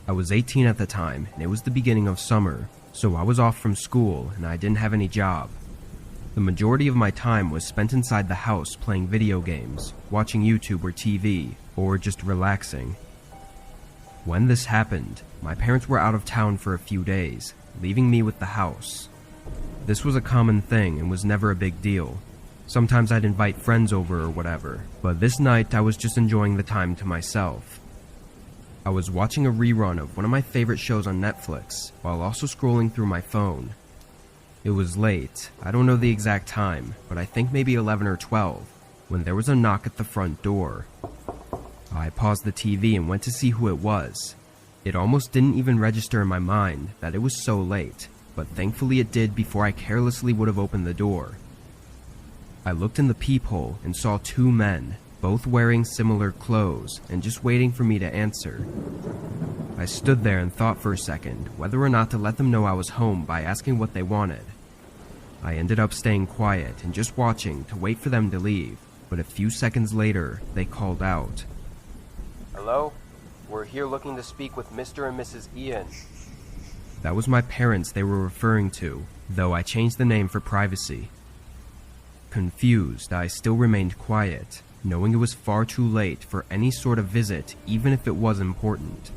I was 18 at the time, and it was the beginning of summer, so I was off from school and I didn't have any job. The majority of my time was spent inside the house playing video games, watching YouTube or TV, or just relaxing. When this happened, my parents were out of town for a few days, leaving me with the house. This was a common thing and was never a big deal. Sometimes I'd invite friends over or whatever, but this night I was just enjoying the time to myself. I was watching a rerun of one of my favorite shows on Netflix, while also scrolling through my phone. It was late, I don't know the exact time, but I think maybe 11 or 12, when there was a knock at the front door. I paused the TV and went to see who it was. It almost didn't even register in my mind that it was so late, but thankfully it did before I carelessly would have opened the door. I looked in the peephole and saw two men, both wearing similar clothes and just waiting for me to answer. I stood there and thought for a second whether or not to let them know I was home by asking what they wanted. I ended up staying quiet and just watching to wait for them to leave, but a few seconds later, they called out. "Hello? We're here looking to speak with Mr. and Mrs. Ian." That was my parents they were referring to, though I changed the name for privacy. Confused, I still remained quiet, knowing it was far too late for any sort of visit, even if it was important.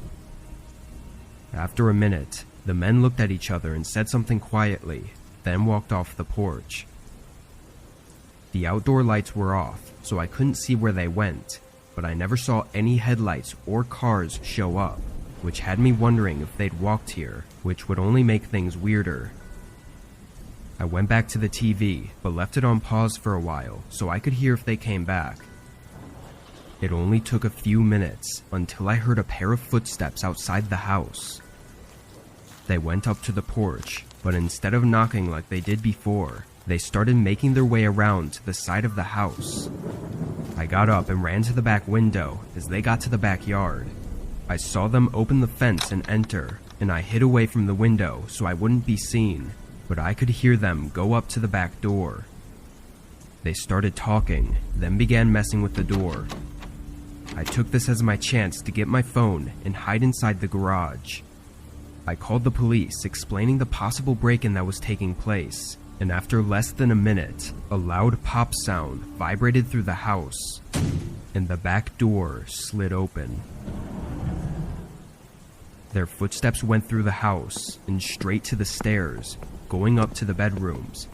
After a minute, the men looked at each other and said something quietly, then walked off the porch. The outdoor lights were off, so I couldn't see where they went, but I never saw any headlights or cars show up, which had me wondering if they'd walked here, which would only make things weirder. I went back to the TV, but left it on pause for a while so I could hear if they came back. It only took a few minutes until I heard a pair of footsteps outside the house. They went up to the porch, but instead of knocking like they did before, they started making their way around to the side of the house. I got up and ran to the back window as they got to the backyard. I saw them open the fence and enter, and I hid away from the window so I wouldn't be seen, but I could hear them go up to the back door. They started talking, then began messing with the door. I took this as my chance to get my phone and hide inside the garage. I called the police, explaining the possible break-in that was taking place, and after less than a minute, a loud pop sound vibrated through the house, and the back door slid open. Their footsteps went through the house and straight to the stairs, going up to the bedrooms.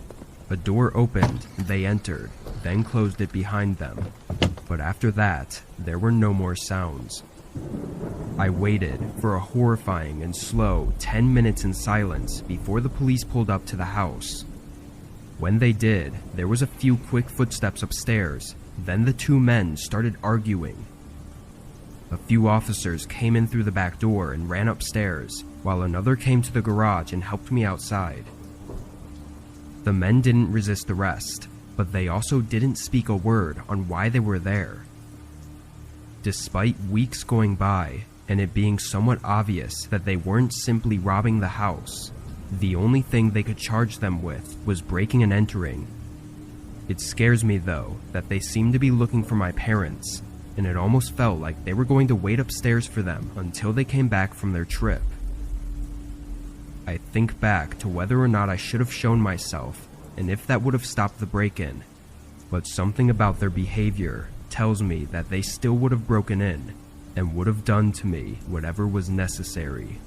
A door opened, they entered, then closed it behind them. But after that, there were no more sounds. I waited for a horrifying and slow 10 minutes in silence before the police pulled up to the house. When they did, there was a few quick footsteps upstairs, then the two men started arguing. A few officers came in through the back door and ran upstairs, while another came to the garage and helped me outside. The men didn't resist arrest, but they also didn't speak a word on why they were there. Despite weeks going by, and it being somewhat obvious that they weren't simply robbing the house, the only thing they could charge them with was breaking and entering. It scares me, though, that they seemed to be looking for my parents, and it almost felt like they were going to wait upstairs for them until they came back from their trip. I think back to whether or not I should have shown myself, and if that would have stopped the break-in, but something about their behavior tells me that they still would have broken in, and would have done to me whatever was necessary.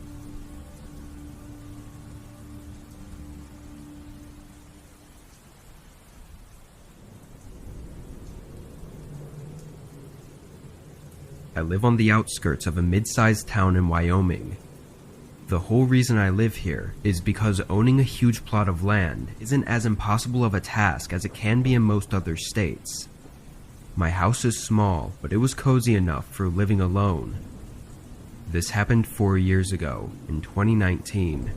I live on the outskirts of a mid-sized town in Wyoming. The whole reason I live here is because owning a huge plot of land isn't as impossible of a task as it can be in most other states. My house is small, but it was cozy enough for living alone. This happened 4 years ago, in 2019.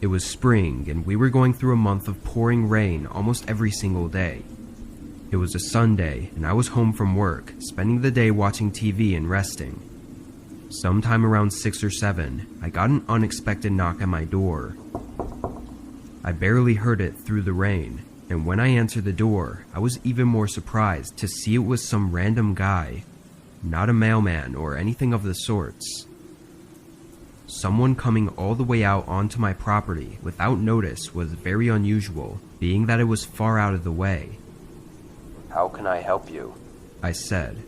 It was spring, and we were going through a month of pouring rain almost every single day. It was a Sunday, and I was home from work, spending the day watching TV and resting. Sometime around 6 or 7, I got an unexpected knock at my door. I barely heard it through the rain, and when I answered the door, I was even more surprised to see it was some random guy, not a mailman or anything of the sorts. someone coming all the way out onto my property without notice was very unusual, being that it was far out of the way. "How can I help you?" I said.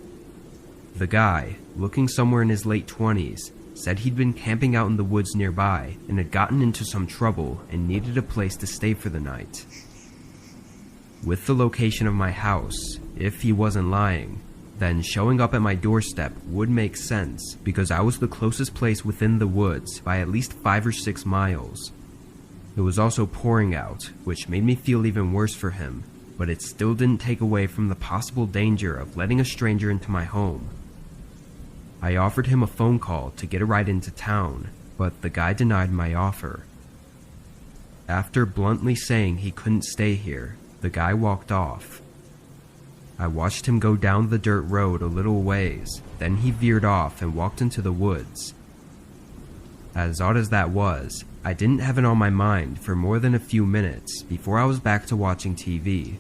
The guy, looking somewhere in his late 20s, said he'd been camping out in the woods nearby and had gotten into some trouble and needed a place to stay for the night. With the location of my house, if he wasn't lying, then showing up at my doorstep would make sense because I was the closest place within the woods by at least 5 or 6 miles. It was also pouring out, which made me feel even worse for him, but it still didn't take away from the possible danger of letting a stranger into my home. I offered him a phone call to get a ride into town, but the guy denied my offer. After bluntly saying he couldn't stay here, the guy walked off. I watched him go down the dirt road a little ways, then he veered off and walked into the woods. As odd as that was, I didn't have it on my mind for more than a few minutes before I was back to watching TV.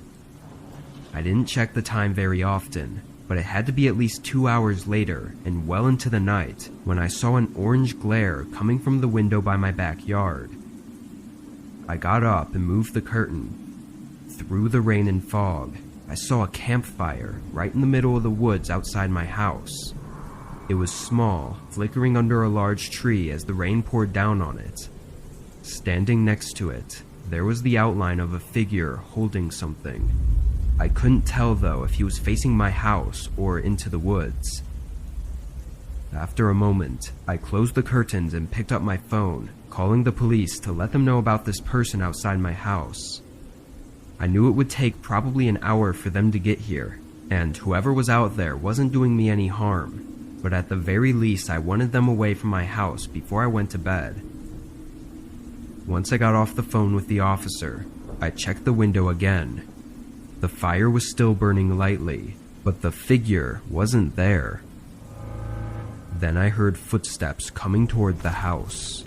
I didn't check the time very often, but it had to be at least 2 hours later and well into the night when I saw an orange glare coming from the window by my backyard. I got up and moved the curtain. Through the rain and fog, I saw a campfire right in the middle of the woods outside my house. It was small, flickering under a large tree as the rain poured down on it. Standing next to it, there was the outline of a figure holding something. I couldn't tell though if he was facing my house or into the woods. After a moment, I closed the curtains and picked up my phone, calling the police to let them know about this person outside my house. I knew it would take probably an hour for them to get here, and whoever was out there wasn't doing me any harm, but at the very least I wanted them away from my house before I went to bed. Once I got off the phone with the officer, I checked the window again. The fire was still burning lightly, but the figure wasn't there. Then I heard footsteps coming toward the house.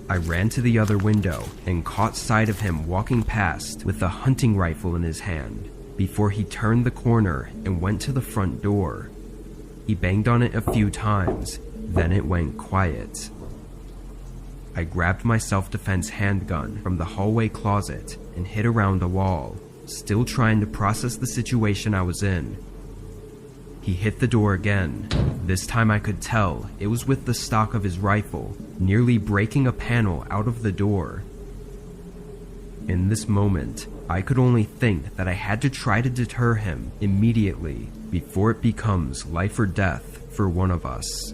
I ran to the other window and caught sight of him walking past with a hunting rifle in his hand before he turned the corner and went to the front door. He banged on it a few times, then it went quiet. I grabbed my self-defense handgun from the hallway closet and hid around a wall, still trying to process the situation I was in. He hit the door again. This time I could tell it was with the stock of his rifle, nearly breaking a panel out of the door. In this moment, I could only think that I had to try to deter him immediately before it becomes life or death for one of us.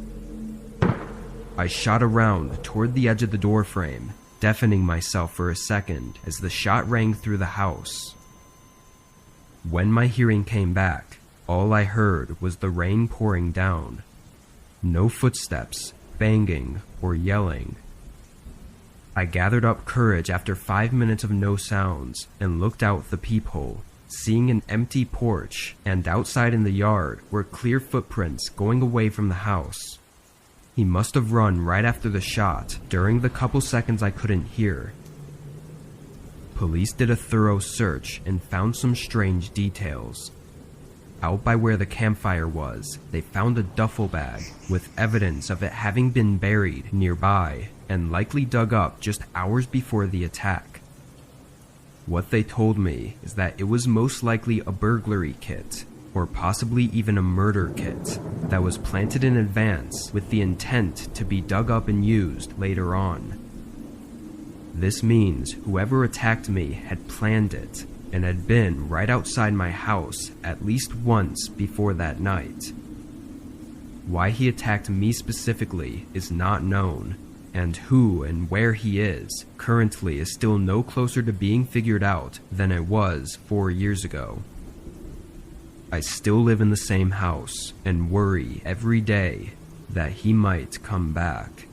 I shot around toward the edge of the doorframe, deafening myself for a second as the shot rang through the house. When my hearing came back, all I heard was the rain pouring down. No footsteps, banging, or yelling. I gathered up courage after 5 minutes of no sounds and looked out the peephole, seeing an empty porch, and outside in the yard were clear footprints going away from the house. He must have run right after the shot during the couple seconds I couldn't hear. Police did a thorough search and found some strange details. Out by where the campfire was, they found a duffel bag with evidence of it having been buried nearby and likely dug up just hours before the attack. What they told me is that it was most likely a burglary kit, or possibly even a murder kit, that was planted in advance with the intent to be dug up and used later on. This means whoever attacked me had planned it and had been right outside my house at least once before that night. Why he attacked me specifically is not known, and who and where he is currently is still no closer to being figured out than it was 4 years ago. I still live in the same house and worry every day that he might come back.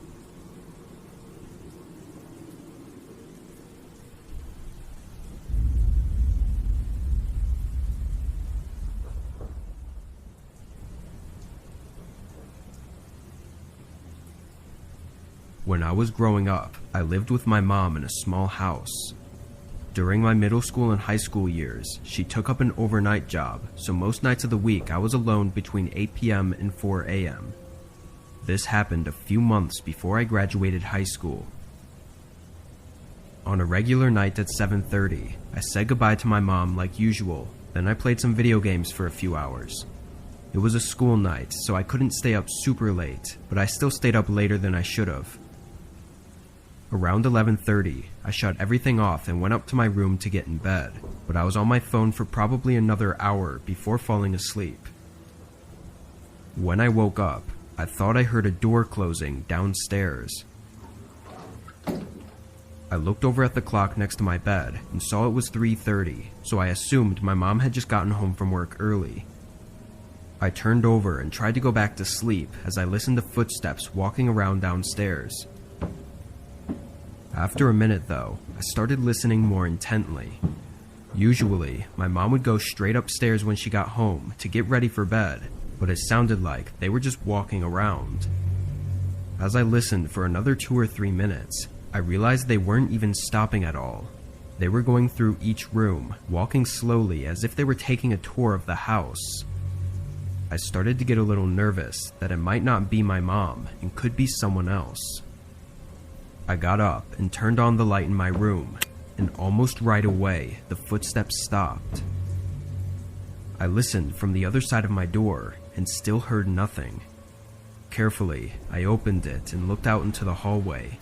When I was growing up, I lived with my mom in a small house. During my middle school and high school years, she took up an overnight job, so most nights of the week I was alone between 8 p.m. and 4 a.m. This happened a few months before I graduated high school. On a regular night at 7:30, I said goodbye to my mom like usual, then I played some video games for a few hours. It was a school night, so I couldn't stay up super late, but I still stayed up later than I should have. Around 11:30, I shut everything off and went up to my room to get in bed, but I was on my phone for probably another hour before falling asleep. When I woke up, I thought I heard a door closing downstairs. I looked over at the clock next to my bed and saw it was 3:30, so I assumed my mom had just gotten home from work early. I turned over and tried to go back to sleep as I listened to footsteps walking around downstairs. After a minute though, I started listening more intently. Usually, my mom would go straight upstairs when she got home to get ready for bed, but it sounded like they were just walking around. As I listened for another 2 or 3 minutes, I realized they weren't even stopping at all. They were going through each room, walking slowly as if they were taking a tour of the house. I started to get a little nervous that it might not be my mom and could be someone else. I got up and turned on the light in my room, and almost right away, the footsteps stopped. I listened from the other side of my door and still heard nothing. Carefully, I opened it and looked out into the hallway.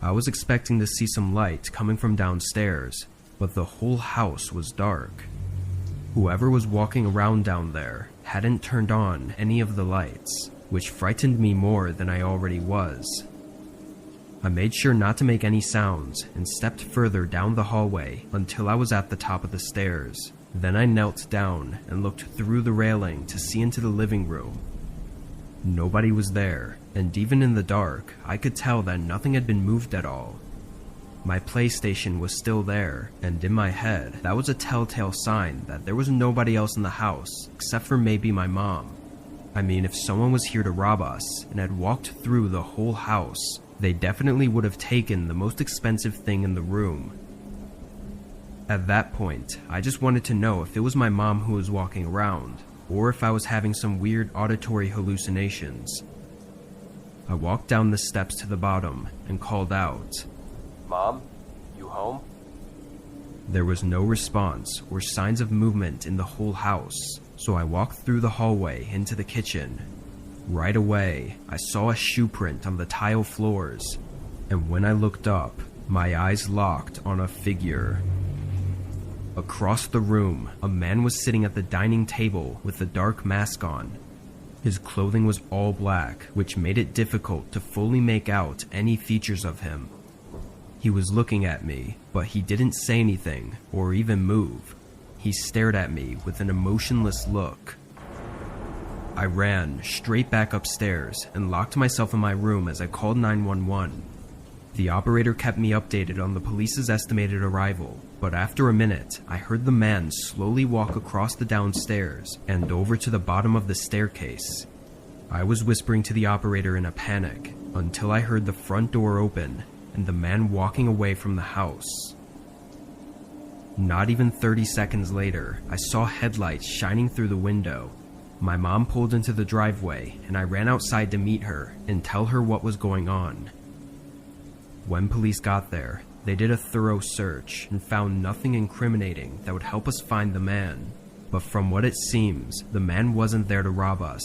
I was expecting to see some light coming from downstairs, but the whole house was dark. Whoever was walking around down there hadn't turned on any of the lights, which frightened me more than I already was. I made sure not to make any sounds and stepped further down the hallway until I was at the top of the stairs. Then I knelt down and looked through the railing to see into the living room. Nobody was there, and even in the dark, I could tell that nothing had been moved at all. My PlayStation was still there, and in my head, that was a telltale sign that there was nobody else in the house except for maybe my mom. I mean, if someone was here to rob us and had walked through the whole house, they definitely would have taken the most expensive thing in the room. At that point, I just wanted to know if it was my mom who was walking around, or if I was having some weird auditory hallucinations. I walked down the steps to the bottom and called out, "Mom, you home?" There was no response or signs of movement in the whole house, so I walked through the hallway into the kitchen. Right away, I saw a shoe print on the tile floors, and when I looked up, my eyes locked on a figure. Across the room, a man was sitting at the dining table with a dark mask on. His clothing was all black, which made it difficult to fully make out any features of him. He was looking at me, but he didn't say anything or even move. He stared at me with an emotionless look. I ran straight back upstairs and locked myself in my room as I called 911. The operator kept me updated on the police's estimated arrival, but after a minute, I heard the man slowly walk across the downstairs and over to the bottom of the staircase. I was whispering to the operator in a panic until I heard the front door open and the man walking away from the house. Not even 30 seconds later, I saw headlights shining through the window. My mom pulled into the driveway and I ran outside to meet her and tell her what was going on. When police got there, they did a thorough search and found nothing incriminating that would help us find the man. But from what it seems, the man wasn't there to rob us.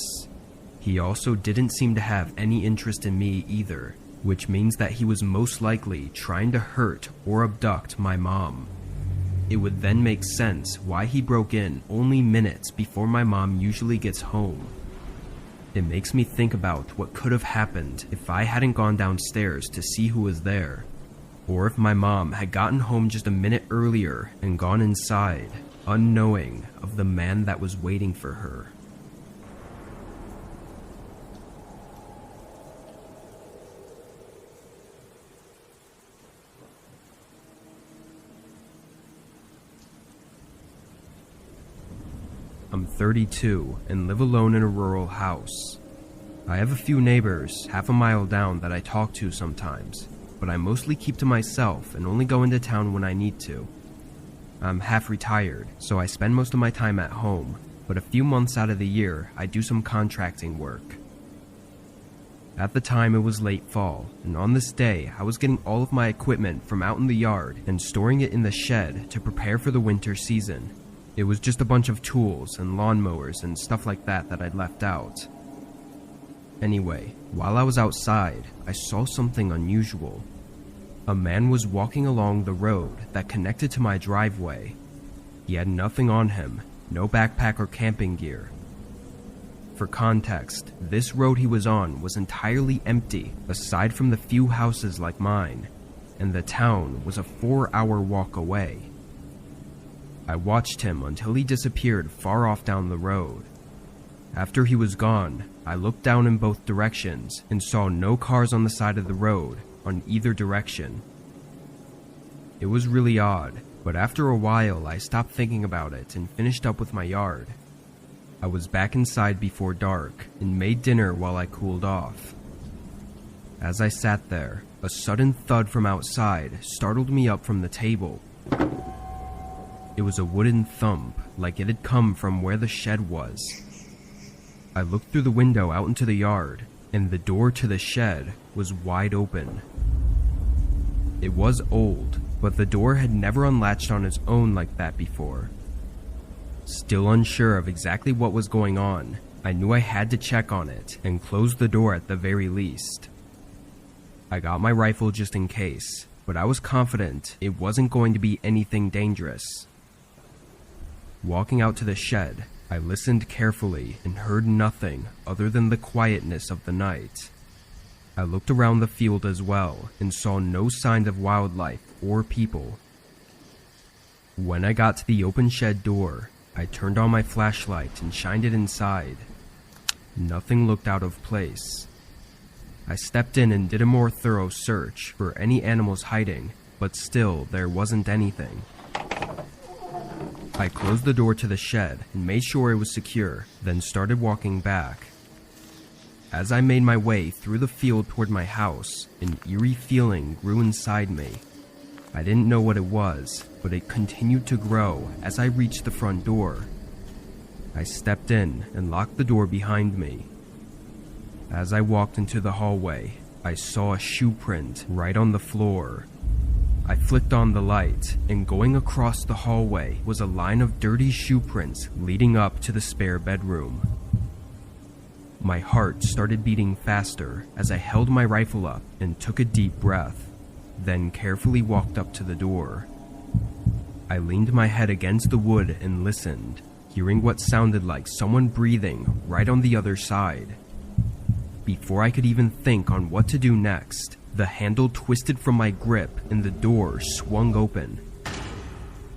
He also didn't seem to have any interest in me either, which means that he was most likely trying to hurt or abduct my mom. It would then make sense why he broke in only minutes before my mom usually gets home. It makes me think about what could have happened if I hadn't gone downstairs to see who was there, or if my mom had gotten home just a minute earlier and gone inside, unknowing of the man that was waiting for her. I'm 32 and live alone in a rural house. I have a few neighbors half a mile down that I talk to sometimes, but I mostly keep to myself and only go into town when I need to. I'm half retired, so I spend most of my time at home, but a few months out of the year I do some contracting work. At the time it was late fall, and on this day I was getting all of my equipment from out in the yard and storing it in the shed to prepare for the winter season. It was just a bunch of tools and lawnmowers and stuff like that I'd left out. Anyway, while I was outside, I saw something unusual. A man was walking along the road that connected to my driveway. He had nothing on him, no backpack or camping gear. For context, this road he was on was entirely empty aside from the few houses like mine, and the town was a 4-hour walk away. I watched him until he disappeared far off down the road. After he was gone, I looked down in both directions and saw no cars on the side of the road on either direction. It was really odd, but after a while I stopped thinking about it and finished up with my yard. I was back inside before dark and made dinner while I cooled off. As I sat there, a sudden thud from outside startled me up from the table. It was a wooden thump, like it had come from where the shed was. I looked through the window out into the yard, and the door to the shed was wide open. It was old, but the door had never unlatched on its own like that before. Still unsure of exactly what was going on, I knew I had to check on it and close the door at the very least. I got my rifle just in case, but I was confident it wasn't going to be anything dangerous. Walking out to the shed, I listened carefully and heard nothing other than the quietness of the night. I looked around the field as well and saw no signs of wildlife or people. When I got to the open shed door, I turned on my flashlight and shined it inside. Nothing looked out of place. I stepped in and did a more thorough search for any animals hiding, but still there wasn't anything. I closed the door to the shed and made sure it was secure, then started walking back. As I made my way through the field toward my house, an eerie feeling grew inside me. I didn't know what it was, but it continued to grow as I reached the front door. I stepped in and locked the door behind me. As I walked into the hallway, I saw a shoe print right on the floor. I flicked on the light, and going across the hallway was a line of dirty shoe prints leading up to the spare bedroom. My heart started beating faster as I held my rifle up and took a deep breath, then carefully walked up to the door. I leaned my head against the wood and listened, hearing what sounded like someone breathing right on the other side. Before I could even think on what to do next, the handle twisted from my grip and the door swung open.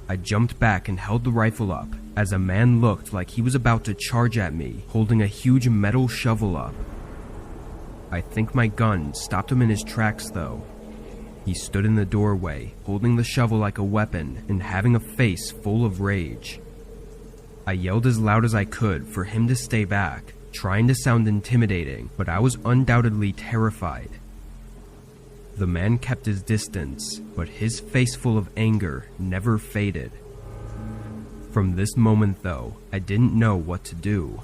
I jumped back and held the rifle up as a man looked like he was about to charge at me, holding a huge metal shovel up. I think my gun stopped him in his tracks though. He stood in the doorway, holding the shovel like a weapon and having a face full of rage. I yelled as loud as I could for him to stay back, trying to sound intimidating, but I was undoubtedly terrified. The man kept his distance, but his face full of anger never faded. From this moment though, I didn't know what to do.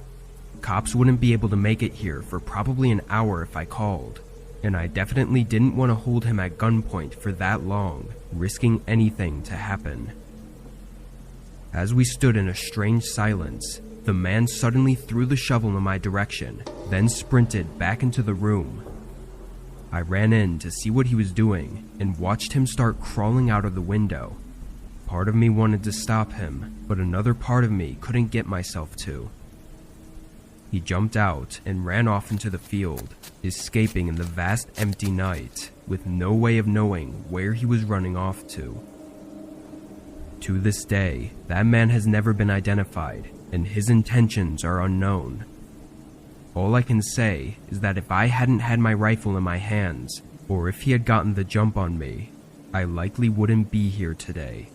Cops wouldn't be able to make it here for probably an hour if I called, and I definitely didn't want to hold him at gunpoint for that long, risking anything to happen. As we stood in a strange silence, the man suddenly threw the shovel in my direction, then sprinted back into the room. I ran in to see what he was doing and watched him start crawling out of the window. Part of me wanted to stop him, but another part of me couldn't get myself to. He jumped out and ran off into the field, escaping in the vast empty night, with no way of knowing where he was running off to. To this day, that man has never been identified, and his intentions are unknown. All I can say is that if I hadn't had my rifle in my hands, or if he had gotten the jump on me, I likely wouldn't be here today.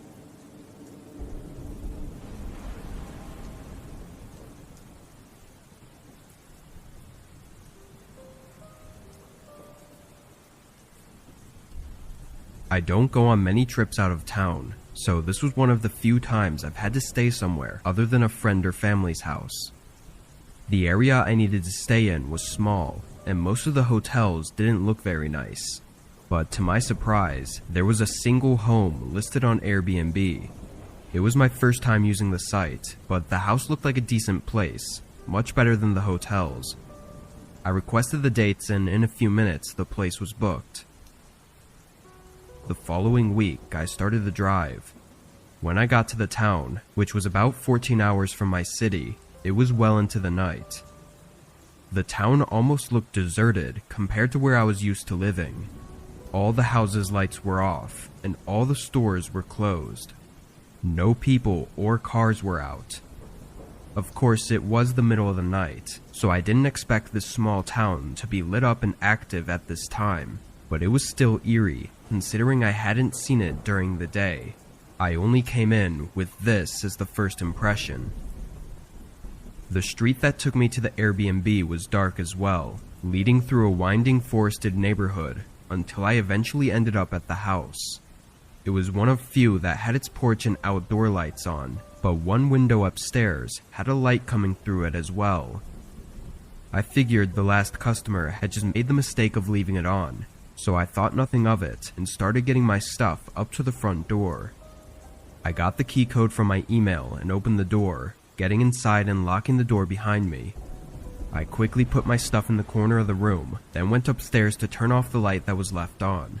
I don't go on many trips out of town, so this was one of the few times I've had to stay somewhere other than a friend or family's house. The area I needed to stay in was small, and most of the hotels didn't look very nice. But to my surprise, there was a single home listed on Airbnb. It was my first time using the site, but the house looked like a decent place, much better than the hotels. I requested the dates and in a few minutes the place was booked. The following week, I started the drive. When I got to the town, which was about 14 hours from my city, it was well into the night. The town almost looked deserted compared to where I was used to living. All the houses' lights were off, and all the stores were closed. No people or cars were out. Of course, it was the middle of the night, so I didn't expect this small town to be lit up and active at this time, but it was still eerie, considering I hadn't seen it during the day. I only came in with this as the first impression. The street that took me to the Airbnb was dark as well, leading through a winding forested neighborhood, until I eventually ended up at the house. It was one of few that had its porch and outdoor lights on, but one window upstairs had a light coming through it as well. I figured the last customer had just made the mistake of leaving it on, so I thought nothing of it and started getting my stuff up to the front door. I got the key code from my email and opened the door, getting inside and locking the door behind me. I quickly put my stuff in the corner of the room, then went upstairs to turn off the light that was left on.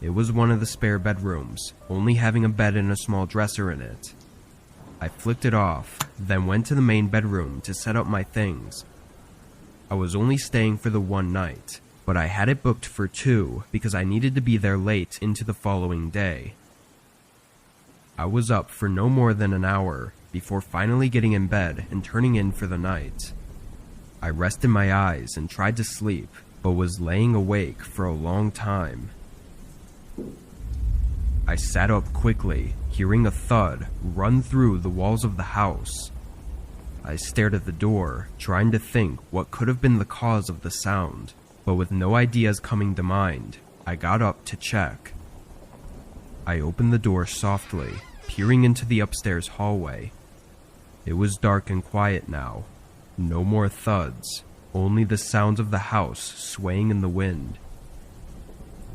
It was one of the spare bedrooms, only having a bed and a small dresser in it. I flicked it off, then went to the main bedroom to set up my things. I was only staying for the one night, but I had it booked for 2 because I needed to be there late into the following day. I was up for no more than an hour before finally getting in bed and turning in for the night. I rested my eyes and tried to sleep, but was laying awake for a long time. I sat up quickly, hearing a thud run through the walls of the house. I stared at the door, trying to think what could have been the cause of the sound, but with no ideas coming to mind, I got up to check. I opened the door softly, peering into the upstairs hallway. It was dark and quiet now. No more thuds, only the sounds of the house swaying in the wind.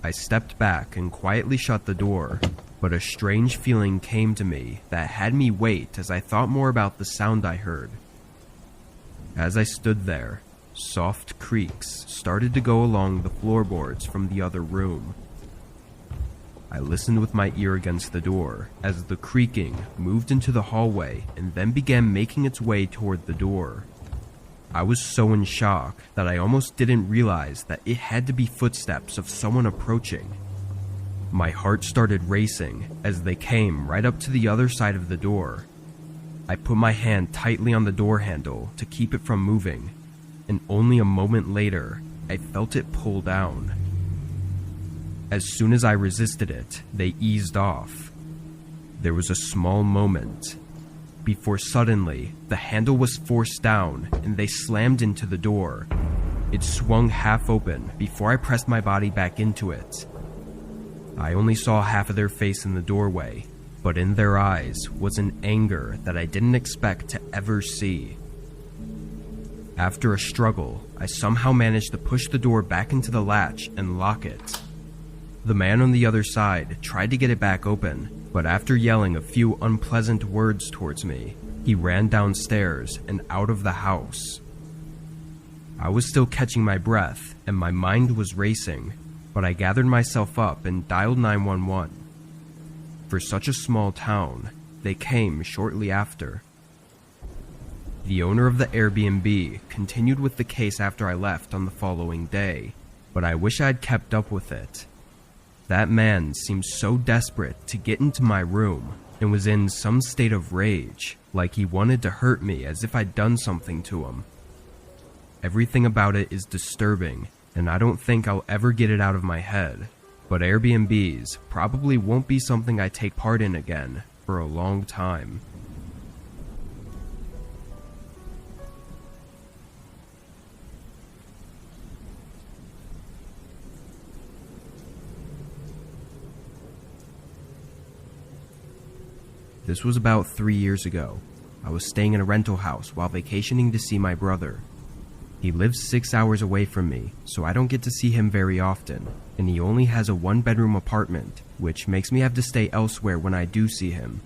I stepped back and quietly shut the door, but a strange feeling came to me that had me wait as I thought more about the sound I heard. As I stood there, soft creaks started to go along the floorboards from the other room. I listened with my ear against the door as the creaking moved into the hallway and then began making its way toward the door. I was so in shock that I almost didn't realize that it had to be footsteps of someone approaching. My heart started racing as they came right up to the other side of the door. I put my hand tightly on the door handle to keep it from moving, and only a moment later, I felt it pull down. As soon as I resisted it, they eased off. There was a small moment before suddenly the handle was forced down and they slammed into the door. It swung half open before I pressed my body back into it. I only saw half of their face in the doorway, but in their eyes was an anger that I didn't expect to ever see. After a struggle, I somehow managed to push the door back into the latch and lock it. The man on the other side tried to get it back open, but after yelling a few unpleasant words towards me, he ran downstairs and out of the house. I was still catching my breath and my mind was racing, but I gathered myself up and dialed 911. For such a small town, they came shortly after. The owner of the Airbnb continued with the case after I left on the following day, but I wish I had kept up with it. That man seemed so desperate to get into my room and was in some state of rage, like he wanted to hurt me as if I'd done something to him. Everything about it is disturbing, and I don't think I'll ever get it out of my head, but Airbnbs probably won't be something I take part in again for a long time. This was about 3 years ago. I was staying in a rental house while vacationing to see my brother. He lives 6 hours away from me, so I don't get to see him very often, and he only has a 1-bedroom apartment, which makes me have to stay elsewhere when I do see him.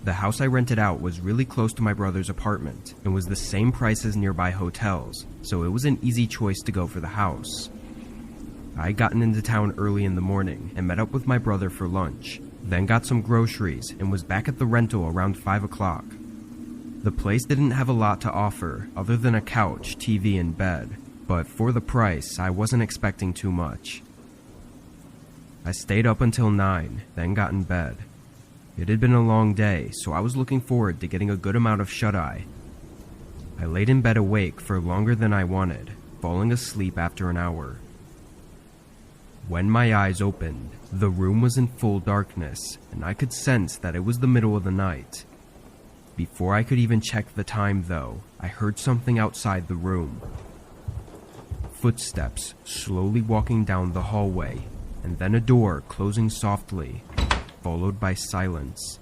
The house I rented out was really close to my brother's apartment and was the same price as nearby hotels, so it was an easy choice to go for the house. I had gotten into town early in the morning and met up with my brother for lunch, then got some groceries and was back at the rental around 5 o'clock. The place didn't have a lot to offer other than a couch, TV, and bed, but for the price, I wasn't expecting too much. I stayed up until 9, then got in bed. It had been a long day, so I was looking forward to getting a good amount of shut-eye. I laid in bed awake for longer than I wanted, falling asleep after an hour. When my eyes opened, the room was in full darkness, and I could sense that it was the middle of the night. Before I could even check the time, though, I heard something outside the room. Footsteps slowly walking down the hallway, and then a door closing softly, followed by silence.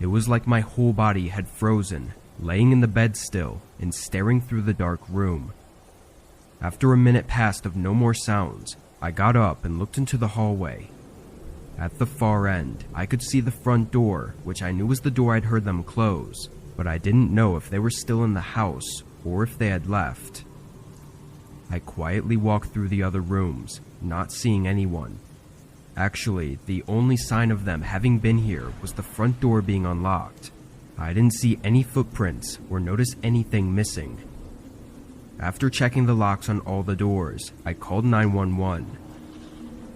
It was like my whole body had frozen, laying in the bed still and staring through the dark room. After a minute passed of no more sounds, I got up and looked into the hallway. At the far end, I could see the front door, which I knew was the door I'd heard them close, but I didn't know if they were still in the house or if they had left. I quietly walked through the other rooms, not seeing anyone. Actually, the only sign of them having been here was the front door being unlocked. I didn't see any footprints or notice anything missing. After checking the locks on all the doors, I called 911.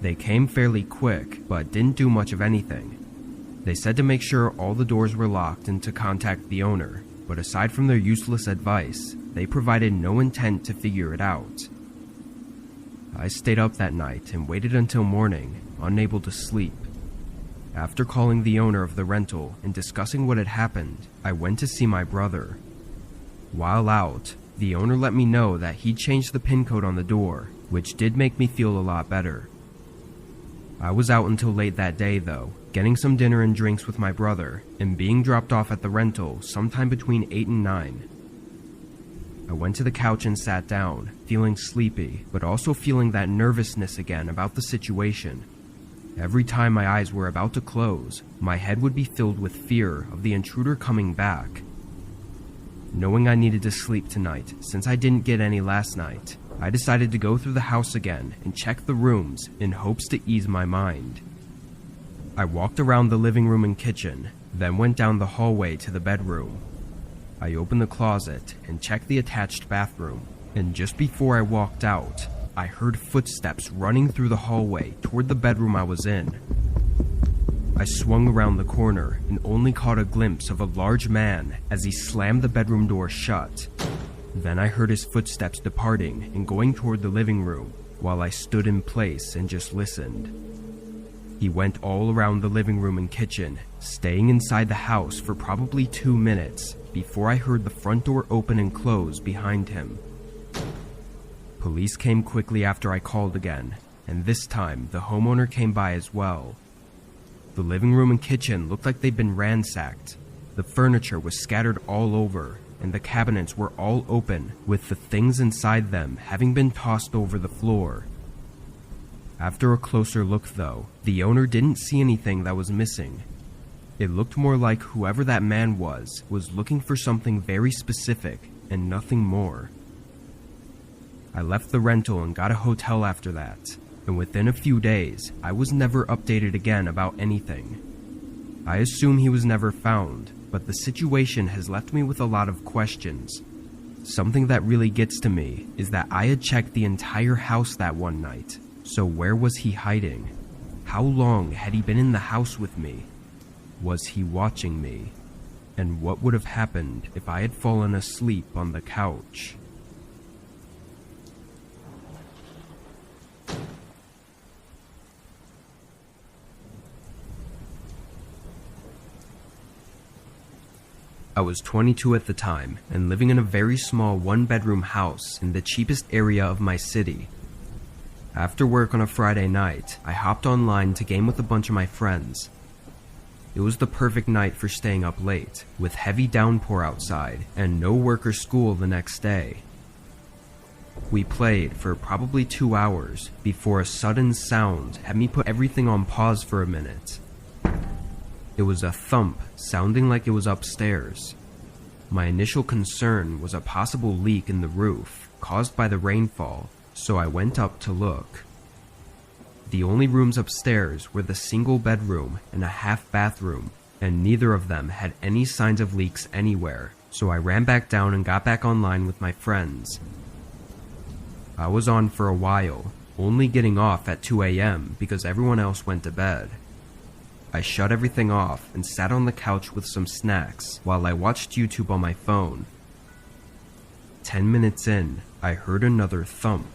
They came fairly quick, but didn't do much of anything. They said to make sure all the doors were locked and to contact the owner, but aside from their useless advice, they provided no intent to figure it out. I stayed up that night and waited until morning, unable to sleep. After calling the owner of the rental and discussing what had happened, I went to see my brother. While out, the owner let me know that he'd changed the PIN code on the door, which did make me feel a lot better. I was out until late that day though, getting some dinner and drinks with my brother, and being dropped off at the rental sometime between 8 and 9. I went to the couch and sat down, feeling sleepy, but also feeling that nervousness again about the situation. Every time my eyes were about to close, my head would be filled with fear of the intruder coming back. Knowing I needed to sleep tonight, since I didn't get any last night, I decided to go through the house again and check the rooms in hopes to ease my mind. I walked around the living room and kitchen, then went down the hallway to the bedroom. I opened the closet and checked the attached bathroom, and just before I walked out, I heard footsteps running through the hallway toward the bedroom I was in. I swung around the corner and only caught a glimpse of a large man as he slammed the bedroom door shut. Then I heard his footsteps departing and going toward the living room, while I stood in place and just listened. He went all around the living room and kitchen, staying inside the house for probably 2 minutes before I heard the front door open and close behind him. Police came quickly after I called again, and this time the homeowner came by as well. The living room and kitchen looked like they'd been ransacked. The furniture was scattered all over, and the cabinets were all open, with the things inside them having been tossed over the floor. After a closer look though, the owner didn't see anything that was missing. It looked more like whoever that man was looking for something very specific and nothing more. I left the rental and got a hotel after that, and within a few days, I was never updated again about anything. I assume he was never found, but the situation has left me with a lot of questions. Something that really gets to me is that I had checked the entire house that one night, so where was he hiding? How long had he been in the house with me? Was he watching me? And what would have happened if I had fallen asleep on the couch? I was 22 at the time and living in a very small 1-bedroom house in the cheapest area of my city. After work on a Friday night, I hopped online to game with a bunch of my friends. It was the perfect night for staying up late, with heavy downpour outside and no work or school the next day. We played for probably 2 hours before a sudden sound had me put everything on pause for a minute. It was a thump sounding like it was upstairs. My initial concern was a possible leak in the roof caused by the rainfall, so I went up to look. The only rooms upstairs were the single bedroom and a half bathroom, and neither of them had any signs of leaks anywhere, so I ran back down and got back online with my friends. I was on for a while, only getting off at 2 a.m. because everyone else went to bed. I shut everything off and sat on the couch with some snacks while I watched YouTube on my phone. 10 minutes in, I heard another thump.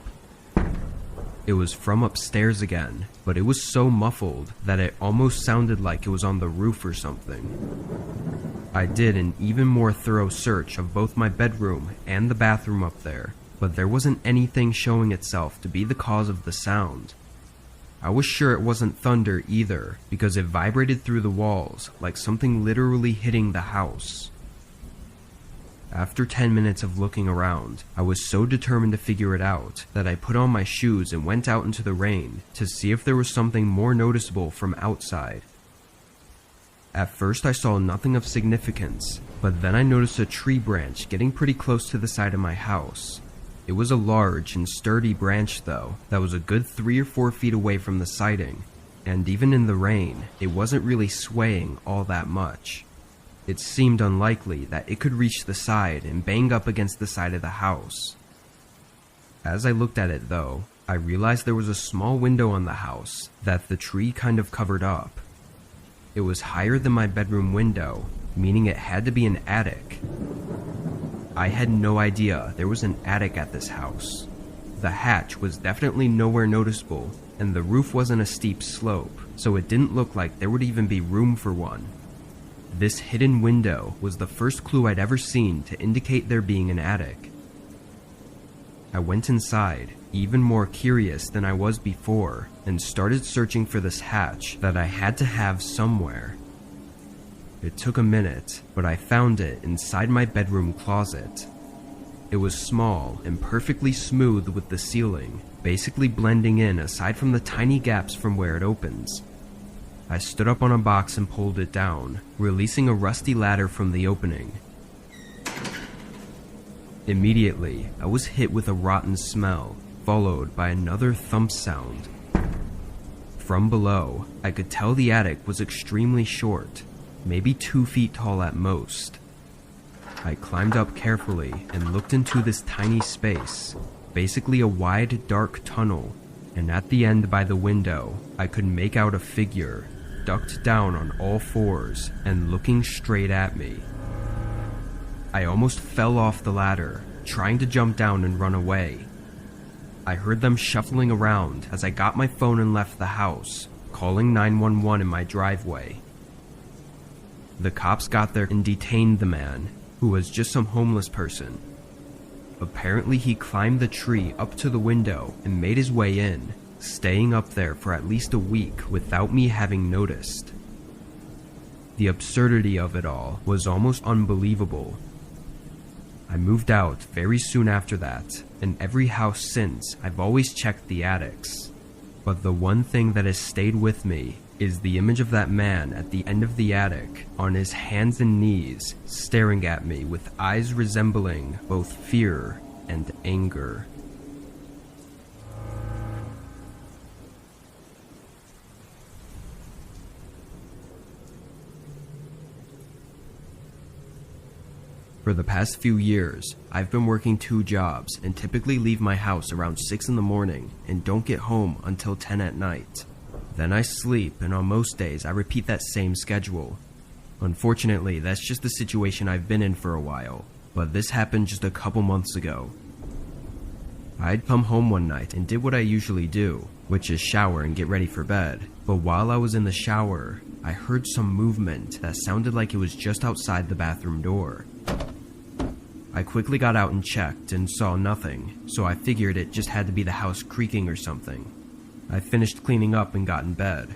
It was from upstairs again, but it was so muffled that it almost sounded like it was on the roof or something. I did an even more thorough search of both my bedroom and the bathroom up there, but there wasn't anything showing itself to be the cause of the sound. I was sure it wasn't thunder either, because it vibrated through the walls like something literally hitting the house. After 10 minutes of looking around, I was so determined to figure it out that I put on my shoes and went out into the rain to see if there was something more noticeable from outside. At first I saw nothing of significance, but then I noticed a tree branch getting pretty close to the side of my house. It was a large and sturdy branch though, that was a good 3 or 4 feet away from the siding, and even in the rain, it wasn't really swaying all that much. It seemed unlikely that it could reach the side and bang up against the side of the house. As I looked at it though, I realized there was a small window on the house that the tree kind of covered up. It was higher than my bedroom window, meaning it had to be an attic. I had no idea there was an attic at this house. The hatch was definitely nowhere noticeable, and the roof wasn't a steep slope, so it didn't look like there would even be room for one. This hidden window was the first clue I'd ever seen to indicate there being an attic. I went inside, even more curious than I was before, and started searching for this hatch that I had to have somewhere. It took a minute, but I found it inside my bedroom closet. It was small and perfectly smooth with the ceiling, basically blending in aside from the tiny gaps from where it opens. I stood up on a box and pulled it down, releasing a rusty ladder from the opening. Immediately, I was hit with a rotten smell, followed by another thump sound. From below, I could tell the attic was extremely short, maybe 2 feet tall at most. I climbed up carefully and looked into this tiny space, basically a wide, dark tunnel, and at the end by the window, I could make out a figure, ducked down on all fours and looking straight at me. I almost fell off the ladder, trying to jump down and run away. I heard them shuffling around as I got my phone and left the house, calling 911 in my driveway. The cops got there and detained the man, who was just some homeless person. Apparently he climbed the tree up to the window and made his way in, staying up there for at least a week without me having noticed. The absurdity of it all was almost unbelievable. I moved out very soon after that, and every house since I've always checked the attics. But the one thing that has stayed with me is the image of that man at the end of the attic, on his hands and knees, staring at me with eyes resembling both fear and anger. For the past few years, I've been working 2 jobs and typically leave my house around 6 in the morning and don't get home until 10 at night. Then I sleep, and on most days I repeat that same schedule. Unfortunately, that's just the situation I've been in for a while, but this happened just a couple months ago. I'd come home one night and did what I usually do, which is shower and get ready for bed. But while I was in the shower, I heard some movement that sounded like it was just outside the bathroom door. I quickly got out and checked and saw nothing, so I figured it just had to be the house creaking or something. I finished cleaning up and got in bed.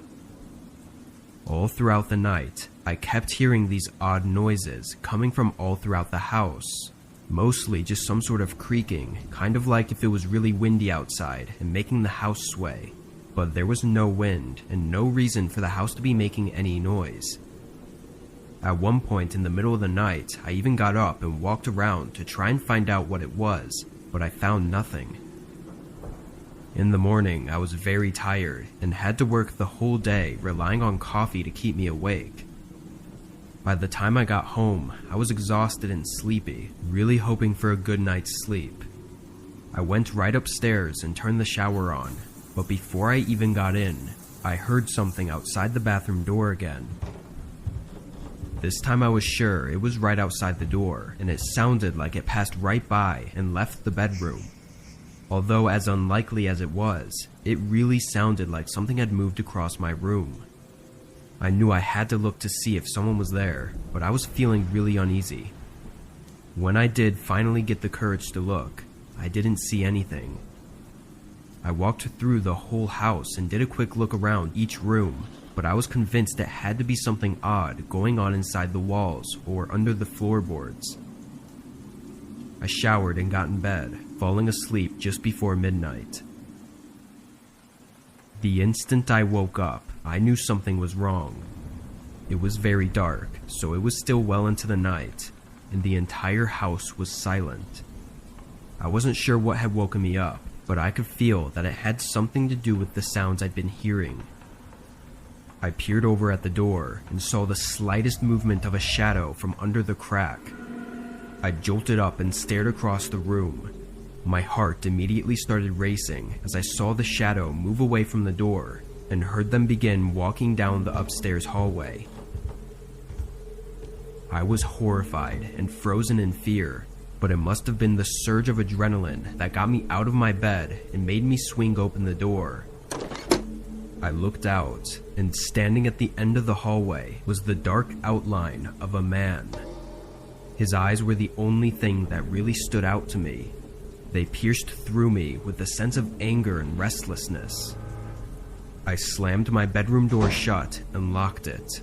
All throughout the night, I kept hearing these odd noises coming from all throughout the house. Mostly just some sort of creaking, kind of like if it was really windy outside and making the house sway. But there was no wind and no reason for the house to be making any noise. At one point in the middle of the night, I even got up and walked around to try and find out what it was, but I found nothing. In the morning, I was very tired and had to work the whole day relying on coffee to keep me awake. By the time I got home, I was exhausted and sleepy, really hoping for a good night's sleep. I went right upstairs and turned the shower on, but before I even got in, I heard something outside the bathroom door again. This time I was sure it was right outside the door, and it sounded like it passed right by and left the bedroom. Although as unlikely as it was, it really sounded like something had moved across my room. I knew I had to look to see if someone was there, but I was feeling really uneasy. When I did finally get the courage to look, I didn't see anything. I walked through the whole house and did a quick look around each room, but I was convinced it had to be something odd going on inside the walls or under the floorboards. I showered and got in bed, falling asleep just before midnight. The instant I woke up, I knew something was wrong. It was very dark, so it was still well into the night, and the entire house was silent. I wasn't sure what had woken me up, but I could feel that it had something to do with the sounds I'd been hearing. I peered over at the door and saw the slightest movement of a shadow from under the crack. I jolted up and stared across the room. My heart immediately started racing as I saw the shadow move away from the door and heard them begin walking down the upstairs hallway. I was horrified and frozen in fear, but it must have been the surge of adrenaline that got me out of my bed and made me swing open the door. I looked out, and standing at the end of the hallway was the dark outline of a man. His eyes were the only thing that really stood out to me. They pierced through me with a sense of anger and restlessness. I slammed my bedroom door shut and locked it.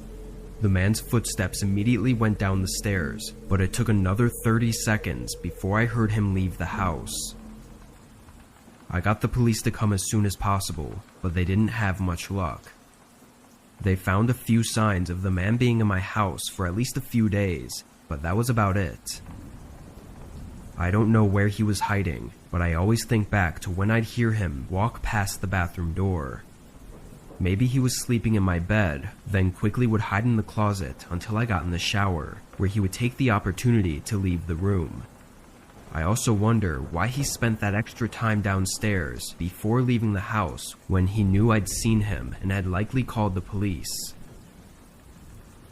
The man's footsteps immediately went down the stairs, but it took another 30 seconds before I heard him leave the house. I got the police to come as soon as possible, but they didn't have much luck. They found a few signs of the man being in my house for at least a few days, but that was about it. I don't know where he was hiding, but I always think back to when I'd hear him walk past the bathroom door. Maybe he was sleeping in my bed, then quickly would hide in the closet until I got in the shower, where he would take the opportunity to leave the room. I also wonder why he spent that extra time downstairs before leaving the house when he knew I'd seen him and had likely called the police.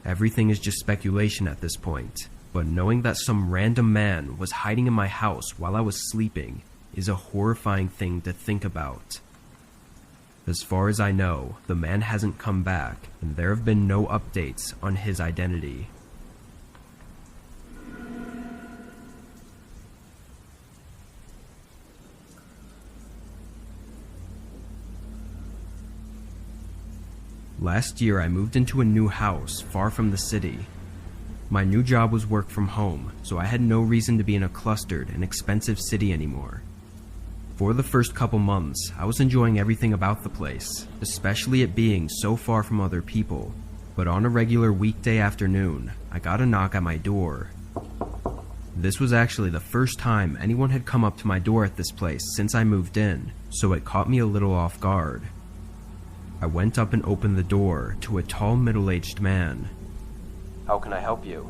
Everything is just speculation at this point, but knowing that some random man was hiding in my house while I was sleeping is a horrifying thing to think about. As far as I know, the man hasn't come back, and there have been no updates on his identity. Last year I moved into a new house far from the city. My new job was work from home, so I had no reason to be in a clustered and expensive city anymore. For the first couple months, I was enjoying everything about the place, especially it being so far from other people. But on a regular weekday afternoon, I got a knock at my door. This was actually the first time anyone had come up to my door at this place since I moved in, so it caught me a little off guard. I went up and opened the door to a tall middle-aged man. "How can I help you?"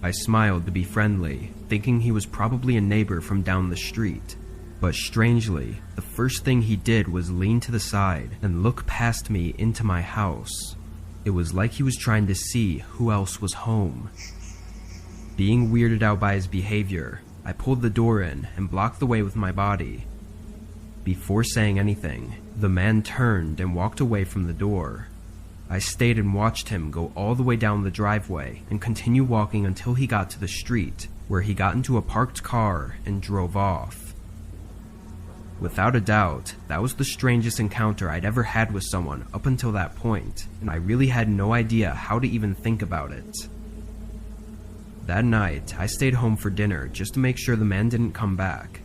I smiled to be friendly, thinking he was probably a neighbor from down the street. But strangely, the first thing he did was lean to the side and look past me into my house. It was like he was trying to see who else was home. Being weirded out by his behavior, I pulled the door in and blocked the way with my body. Before saying anything, the man turned and walked away from the door. I stayed and watched him go all the way down the driveway and continue walking until he got to the street, where he got into a parked car and drove off. Without a doubt, that was the strangest encounter I'd ever had with someone up until that point, and I really had no idea how to even think about it. That night, I stayed home for dinner just to make sure the man didn't come back.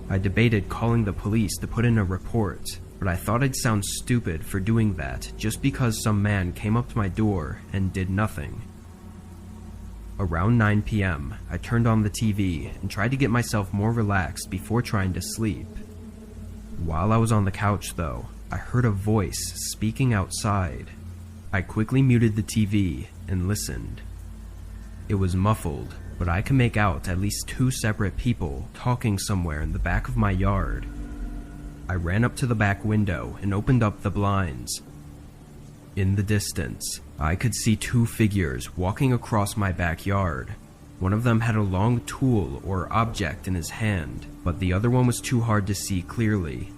I debated calling the police to put in a report, but I thought I'd sound stupid for doing that just because some man came up to my door and did nothing. Around 9 p.m., I turned on the TV and tried to get myself more relaxed before trying to sleep. While I was on the couch, though, I heard a voice speaking outside. I quickly muted the TV and listened. It was muffled, but I could make out at least two separate people talking somewhere in the back of my yard. I ran up to the back window and opened up the blinds. In the distance, I could see two figures walking across my backyard. One of them had a long tool or object in his hand, but the other one was too hard to see clearly.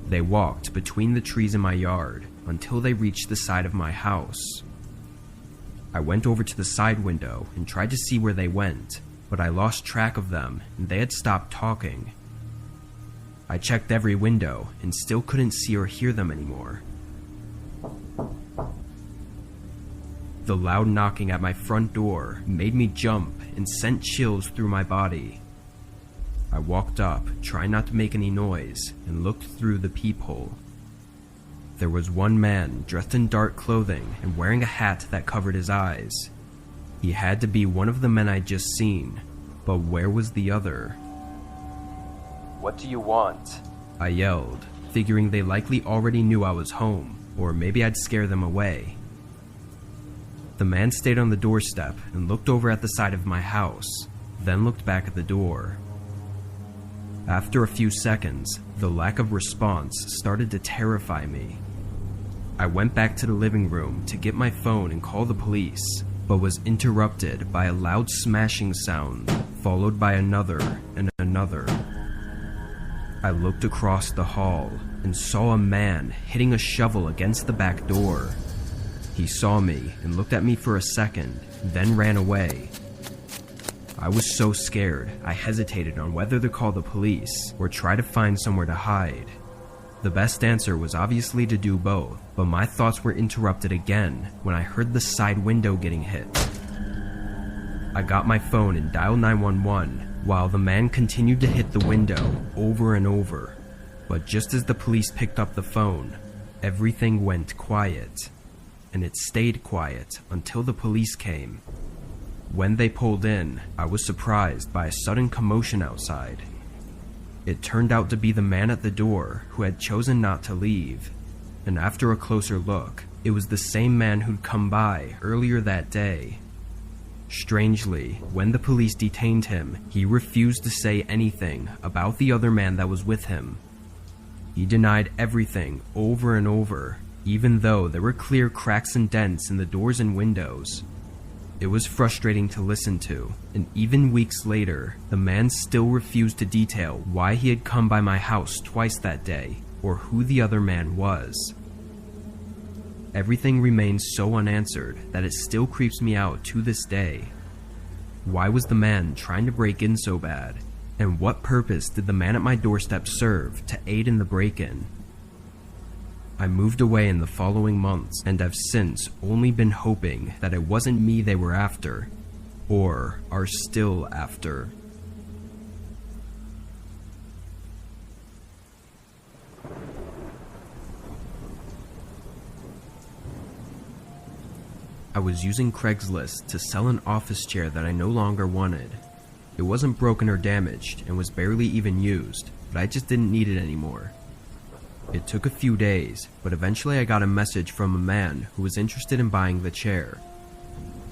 They walked between the trees in my yard until they reached the side of my house. I went over to the side window and tried to see where they went, but I lost track of them and they had stopped talking. I checked every window and still couldn't see or hear them anymore. The loud knocking at my front door made me jump and sent chills through my body. I walked up, trying not to make any noise, and looked through the peephole. There was one man dressed in dark clothing and wearing a hat that covered his eyes. He had to be one of the men I'd just seen, but where was the other? "What do you want?" I yelled, figuring they likely already knew I was home, or maybe I'd scare them away. The man stayed on the doorstep and looked over at the side of my house, then looked back at the door. After a few seconds, the lack of response started to terrify me. I went back to the living room to get my phone and call the police, but was interrupted by a loud smashing sound, followed by another and another. I looked across the hall and saw a man hitting a shovel against the back door. He saw me and looked at me for a second, then ran away. I was so scared, I hesitated on whether to call the police or try to find somewhere to hide. The best answer was obviously to do both, but my thoughts were interrupted again when I heard the side window getting hit. I got my phone and dialed 911 while the man continued to hit the window over and over. But just as the police picked up the phone, everything went quiet. And it stayed quiet until the police came. When they pulled in, I was surprised by a sudden commotion outside. It turned out to be the man at the door who had chosen not to leave, and after a closer look, it was the same man who'd come by earlier that day. Strangely, when the police detained him, he refused to say anything about the other man that was with him. He denied everything over and over, even though there were clear cracks and dents in the doors and windows. It was frustrating to listen to, and even weeks later, the man still refused to detail why he had come by my house twice that day, or who the other man was. Everything remains so unanswered that it still creeps me out to this day. Why was the man trying to break in so bad? And what purpose did the man at my doorstep serve to aid in the break-in? I moved away in the following months and have since only been hoping that it wasn't me they were after, or are still after. I was using Craigslist to sell an office chair that I no longer wanted. It wasn't broken or damaged and was barely even used, but I just didn't need it anymore. It took a few days, but eventually I got a message from a man who was interested in buying the chair.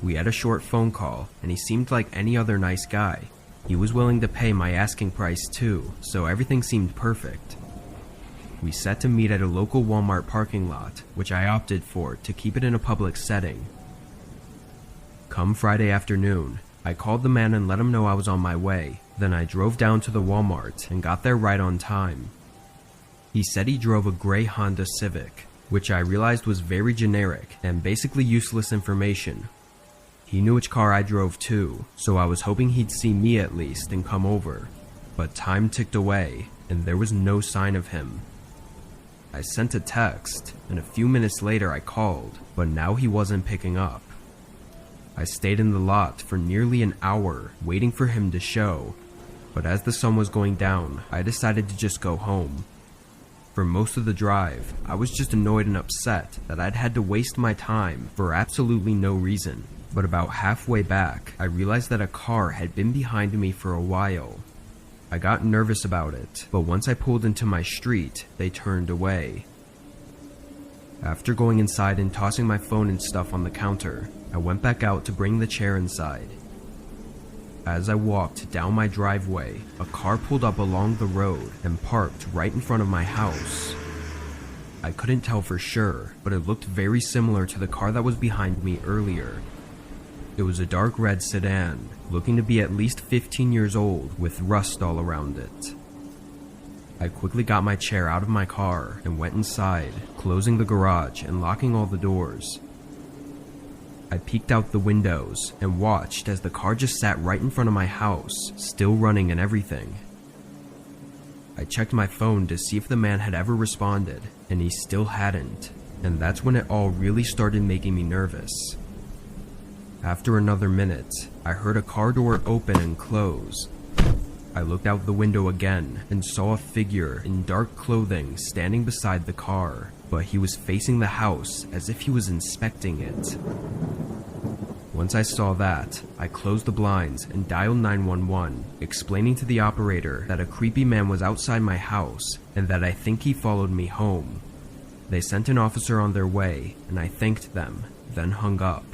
We had a short phone call, and he seemed like any other nice guy. He was willing to pay my asking price too, so everything seemed perfect. We set to meet at a local Walmart parking lot, which I opted for to keep it in a public setting. Come Friday afternoon, I called the man and let him know I was on my way. Then I drove down to the Walmart and got there right on time. He said he drove a gray Honda Civic, which I realized was very generic and basically useless information. He knew which car I drove too, so I was hoping he'd see me at least and come over. But time ticked away, and there was no sign of him. I sent a text, and a few minutes later I called, but now he wasn't picking up. I stayed in the lot for nearly an hour, waiting for him to show, but as the sun was going down, I decided to just go home. For most of the drive, I was just annoyed and upset that I'd had to waste my time for absolutely no reason. But about halfway back, I realized that a car had been behind me for a while. I got nervous about it, but once I pulled into my street, they turned away. After going inside and tossing my phone and stuff on the counter, I went back out to bring the chair inside. As I walked down my driveway, a car pulled up along the road and parked right in front of my house. I couldn't tell for sure, but it looked very similar to the car that was behind me earlier. It was a dark red sedan, looking to be at least 15 years old with rust all around it. I quickly got my chair out of my car and went inside, closing the garage and locking all the doors. I peeked out the windows and watched as the car just sat right in front of my house, still running and everything. I checked my phone to see if the man had ever responded, and he still hadn't, and that's when it all really started making me nervous. After another minute, I heard a car door open and close. I looked out the window again and saw a figure in dark clothing standing beside the car, but he was facing the house as if he was inspecting it. Once I saw that, I closed the blinds and dialed 911, explaining to the operator that a creepy man was outside my house and that I think he followed me home. They sent an officer on their way, and I thanked them, then hung up.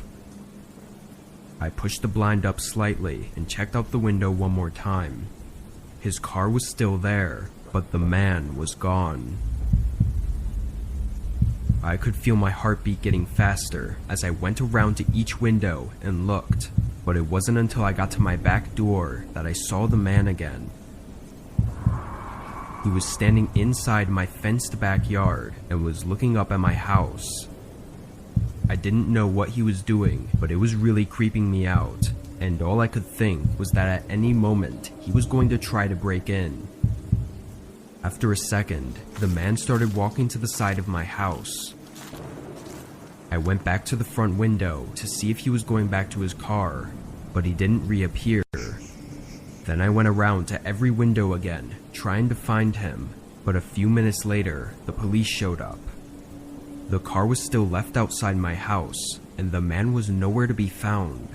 I pushed the blind up slightly and checked out the window one more time. His car was still there, but the man was gone. I could feel my heartbeat getting faster as I went around to each window and looked, but it wasn't until I got to my back door that I saw the man again. He was standing inside my fenced backyard and was looking up at my house. I didn't know what he was doing, but it was really creeping me out, and all I could think was that at any moment he was going to try to break in. After a second, the man started walking to the side of my house. I went back to the front window to see if he was going back to his car, but he didn't reappear. Then I went around to every window again, trying to find him, but a few minutes later, the police showed up. The car was still left outside my house, and the man was nowhere to be found.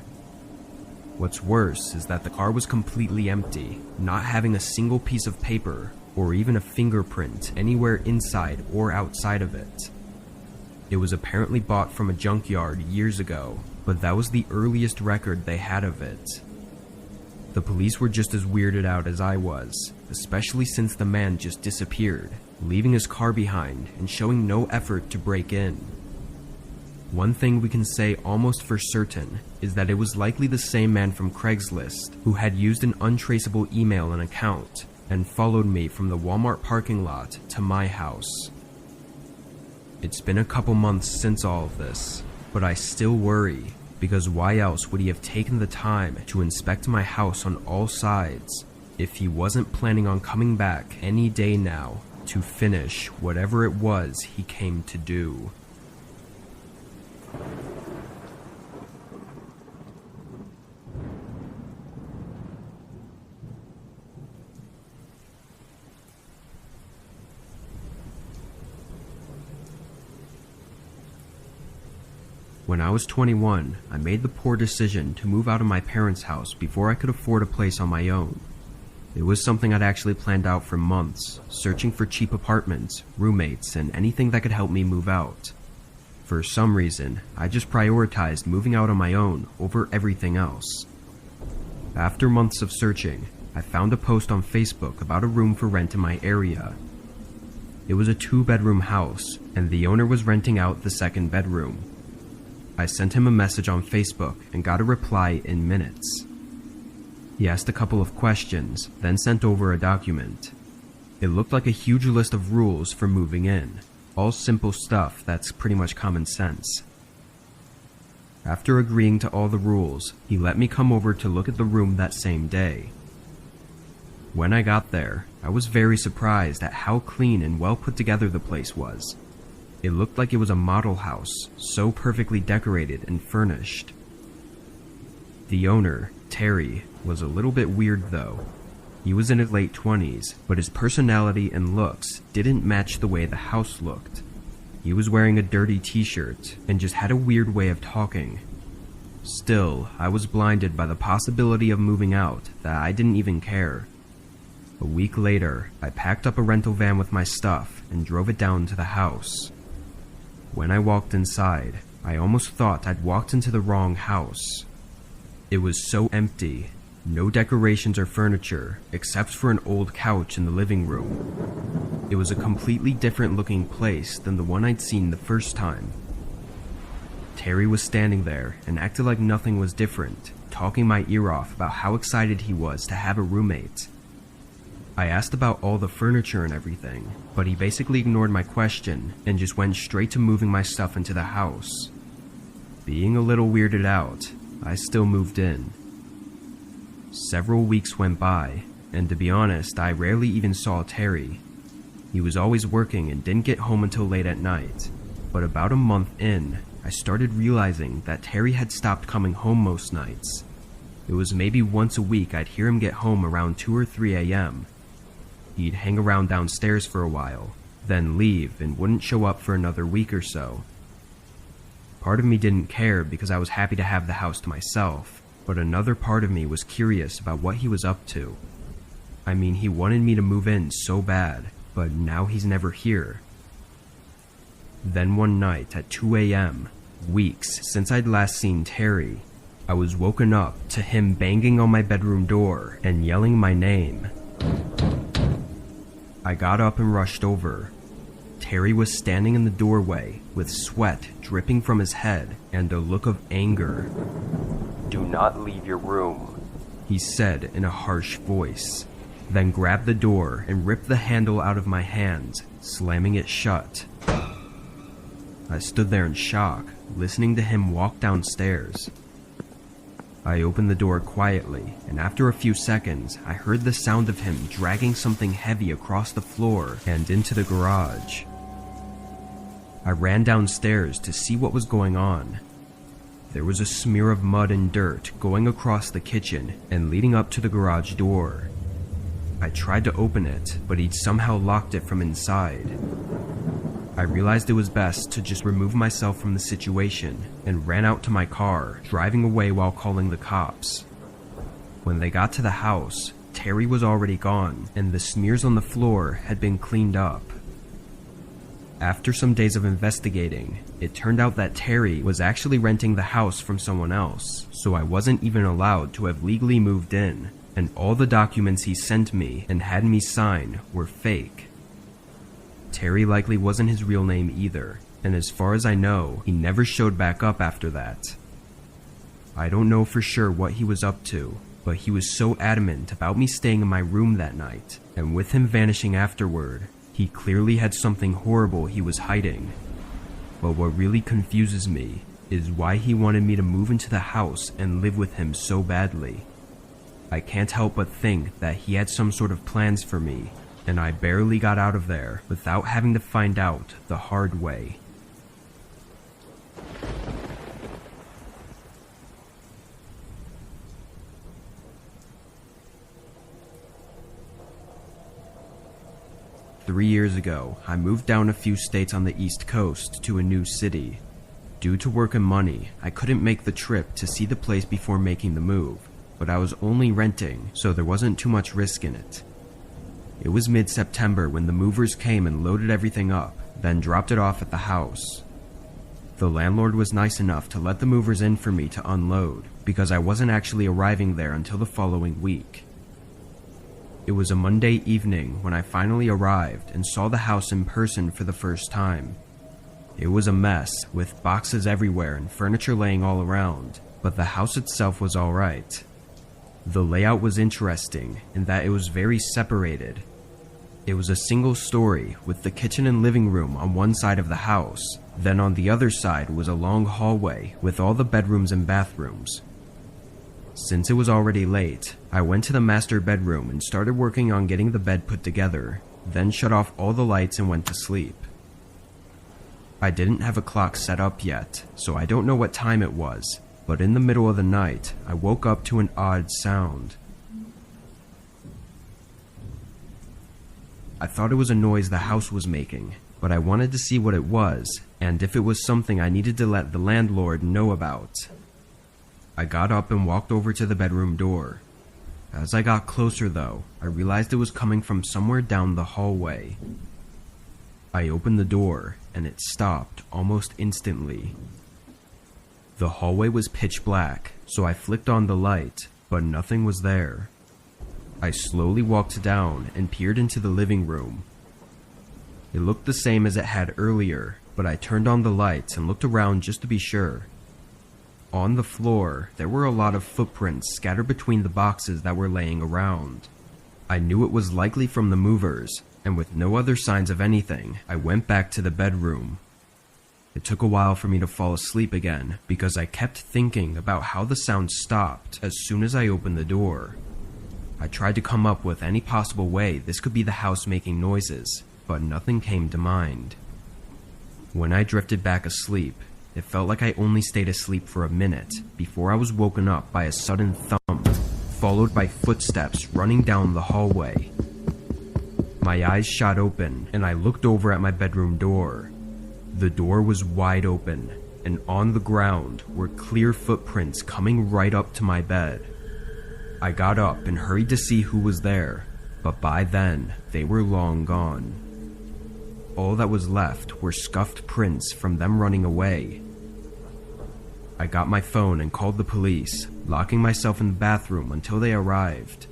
What's worse is that the car was completely empty, not having a single piece of paper or even a fingerprint anywhere inside or outside of it. It was apparently bought from a junkyard years ago, but that was the earliest record they had of it. The police were just as weirded out as I was, especially since the man just disappeared, leaving his car behind and showing no effort to break in. One thing we can say almost for certain is that it was likely the same man from Craigslist who had used an untraceable email and account and followed me from the Walmart parking lot to my house. It's been a couple months since all of this, but I still worry, because why else would he have taken the time to inspect my house on all sides if he wasn't planning on coming back any day now to finish whatever it was he came to do? When I was 21, I made the poor decision to move out of my parents' house before I could afford a place on my own. It was something I'd actually planned out for months, searching for cheap apartments, roommates, and anything that could help me move out. For some reason, I just prioritized moving out on my own over everything else. After months of searching, I found a post on Facebook about a room for rent in my area. It was a 2-bedroom house, and the owner was renting out the second bedroom. I sent him a message on Facebook and got a reply in minutes. He asked a couple of questions, then sent over a document. It looked like a huge list of rules for moving in, all simple stuff that's pretty much common sense. After agreeing to all the rules, he let me come over to look at the room that same day. When I got there, I was very surprised at how clean and well put together the place was. It looked like it was a model house, so perfectly decorated and furnished. The owner, Terry, was a little bit weird though. He was in his late 20s, but his personality and looks didn't match the way the house looked. He was wearing a dirty t-shirt and just had a weird way of talking. Still, I was blinded by the possibility of moving out that I didn't even care. A week later, I packed up a rental van with my stuff and drove it down to the house. When I walked inside, I almost thought I'd walked into the wrong house. It was so empty, no decorations or furniture except for an old couch in the living room. It was a completely different looking place than the one I'd seen the first time. Terry was standing there and acted like nothing was different, talking my ear off about how excited he was to have a roommate. I asked about all the furniture and everything, but he basically ignored my question and just went straight to moving my stuff into the house. Being a little weirded out, I still moved in. Several weeks went by, and to be honest, I rarely even saw Terry. He was always working and didn't get home until late at night, but about a month in, I started realizing that Terry had stopped coming home most nights. It was maybe once a week I'd hear him get home around 2 or 3 a.m. He'd hang around downstairs for a while, then leave and wouldn't show up for another week or so. Part of me didn't care because I was happy to have the house to myself, but another part of me was curious about what he was up to. I mean, he wanted me to move in so bad, but now he's never here. Then one night at 2 a.m., weeks since I'd last seen Terry, I was woken up to him banging on my bedroom door and yelling my name. I got up and rushed over. Terry was standing in the doorway with sweat dripping from his head and a look of anger. "Do not leave your room," he said in a harsh voice, then grabbed the door and ripped the handle out of my hand, slamming it shut. I stood there in shock, listening to him walk downstairs. I opened the door quietly, and after a few seconds, I heard the sound of him dragging something heavy across the floor and into the garage. I ran downstairs to see what was going on. There was a smear of mud and dirt going across the kitchen and leading up to the garage door. I tried to open it, but he'd somehow locked it from inside. I realized it was best to just remove myself from the situation and ran out to my car, driving away while calling the cops. When they got to the house, Terry was already gone and the smears on the floor had been cleaned up. After some days of investigating, it turned out that Terry was actually renting the house from someone else, so I wasn't even allowed to have legally moved in, and all the documents he sent me and had me sign were fake. Terry likely wasn't his real name either, and as far as I know, he never showed back up after that. I don't know for sure what he was up to, but he was so adamant about me staying in my room that night, and with him vanishing afterward, he clearly had something horrible he was hiding. But what really confuses me is why he wanted me to move into the house and live with him so badly. I can't help but think that he had some sort of plans for me, and I barely got out of there without having to find out the hard way. Three years ago, I moved down a few states on the East Coast to a new city. Due to work and money, I couldn't make the trip to see the place before making the move, but I was only renting, so there wasn't too much risk in it. It was mid-September when the movers came and loaded everything up, then dropped it off at the house. The landlord was nice enough to let the movers in for me to unload, because I wasn't actually arriving there until the following week. It was a Monday evening when I finally arrived and saw the house in person for the first time. It was a mess, with boxes everywhere and furniture laying all around, but the house itself was alright. The layout was interesting in that it was very separated. It was a single story with the kitchen and living room on one side of the house, then on the other side was a long hallway with all the bedrooms and bathrooms. Since it was already late, I went to the master bedroom and started working on getting the bed put together, then shut off all the lights and went to sleep. I didn't have a clock set up yet, so I don't know what time it was, but in the middle of the night, I woke up to an odd sound. I thought it was a noise the house was making, but I wanted to see what it was, and if it was something I needed to let the landlord know about. I got up and walked over to the bedroom door. As I got closer though, I realized it was coming from somewhere down the hallway. I opened the door, and it stopped almost instantly. The hallway was pitch black, so I flicked on the light, but nothing was there. I slowly walked down and peered into the living room. It looked the same as it had earlier, but I turned on the lights and looked around just to be sure. On the floor, there were a lot of footprints scattered between the boxes that were laying around. I knew it was likely from the movers, and with no other signs of anything, I went back to the bedroom. It took a while for me to fall asleep again, because I kept thinking about how the sound stopped as soon as I opened the door. I tried to come up with any possible way this could be the house making noises, but nothing came to mind. When I drifted back asleep, it felt like I only stayed asleep for a minute before I was woken up by a sudden thump, followed by footsteps running down the hallway. My eyes shot open, and I looked over at my bedroom door. The door was wide open, and on the ground were clear footprints coming right up to my bed. I got up and hurried to see who was there, but by then, they were long gone. All that was left were scuffed prints from them running away. I got my phone and called the police, locking myself in the bathroom until they arrived.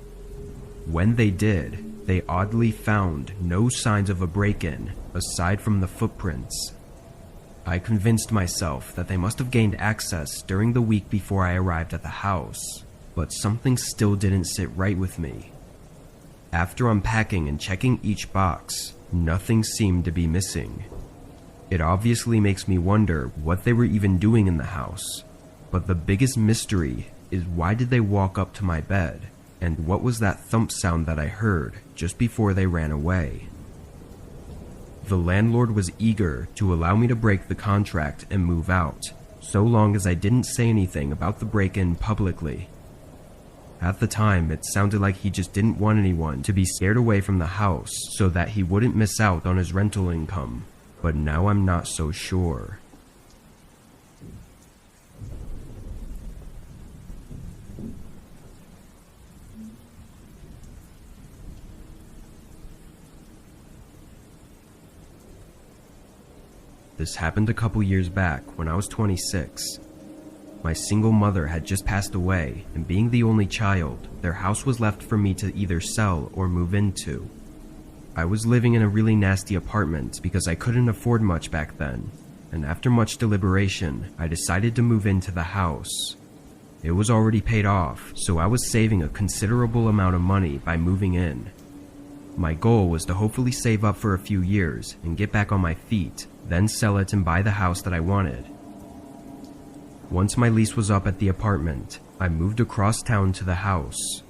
When they did, they oddly found no signs of a break-in, aside from the footprints. I convinced myself that they must have gained access during the week before I arrived at the house, but something still didn't sit right with me. After unpacking and checking each box, nothing seemed to be missing. It obviously makes me wonder what they were even doing in the house, but the biggest mystery is why did they walk up to my bed, and what was that thump sound that I heard just before they ran away? The landlord was eager to allow me to break the contract and move out, so long as I didn't say anything about the break-in publicly. At the time, it sounded like he just didn't want anyone to be scared away from the house so that he wouldn't miss out on his rental income, but now I'm not so sure. This happened a couple years back when I was 26. My single mother had just passed away, and being the only child, their house was left for me to either sell or move into. I was living in a really nasty apartment because I couldn't afford much back then, and after much deliberation, I decided to move into the house. It was already paid off, so I was saving a considerable amount of money by moving in. My goal was to hopefully save up for a few years and get back on my feet, then sell it and buy the house that I wanted. Once my lease was up at the apartment, I moved across town to the house.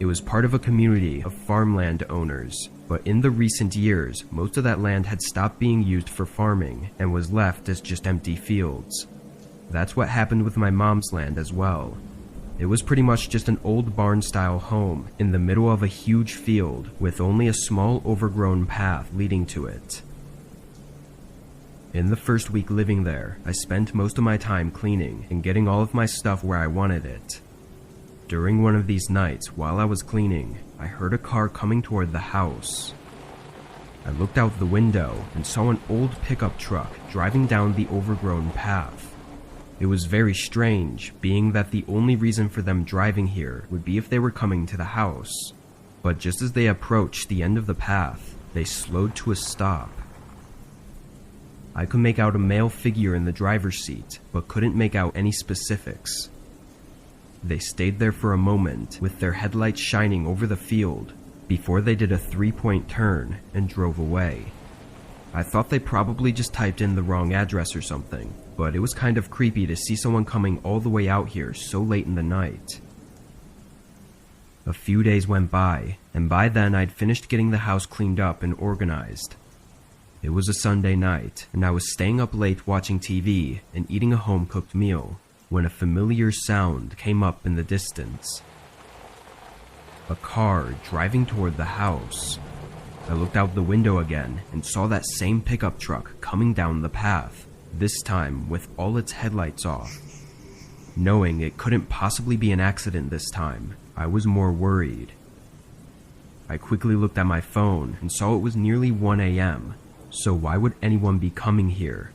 It was part of a community of farmland owners, but in the recent years, most of that land had stopped being used for farming and was left as just empty fields. That's what happened with my mom's land as well. It was pretty much just an old barn-style home in the middle of a huge field with only a small overgrown path leading to it. In the first week living there, I spent most of my time cleaning and getting all of my stuff where I wanted it. During one of these nights, while I was cleaning, I heard a car coming toward the house. I looked out the window and saw an old pickup truck driving down the overgrown path. It was very strange, being that the only reason for them driving here would be if they were coming to the house. But just as they approached the end of the path, they slowed to a stop. I could make out a male figure in the driver's seat, but couldn't make out any specifics. They stayed there for a moment, with their headlights shining over the field, before they did a 3-point turn and drove away. I thought they probably just typed in the wrong address or something, but it was kind of creepy to see someone coming all the way out here so late in the night. A few days went by, and by then I'd finished getting the house cleaned up and organized. It was a Sunday night, and I was staying up late watching TV and eating a home-cooked meal, when a familiar sound came up in the distance. A car driving toward the house. I looked out the window again and saw that same pickup truck coming down the path, this time with all its headlights off. Knowing it couldn't possibly be an accident this time, I was more worried. I quickly looked at my phone and saw it was nearly 1 a.m., so why would anyone be coming here?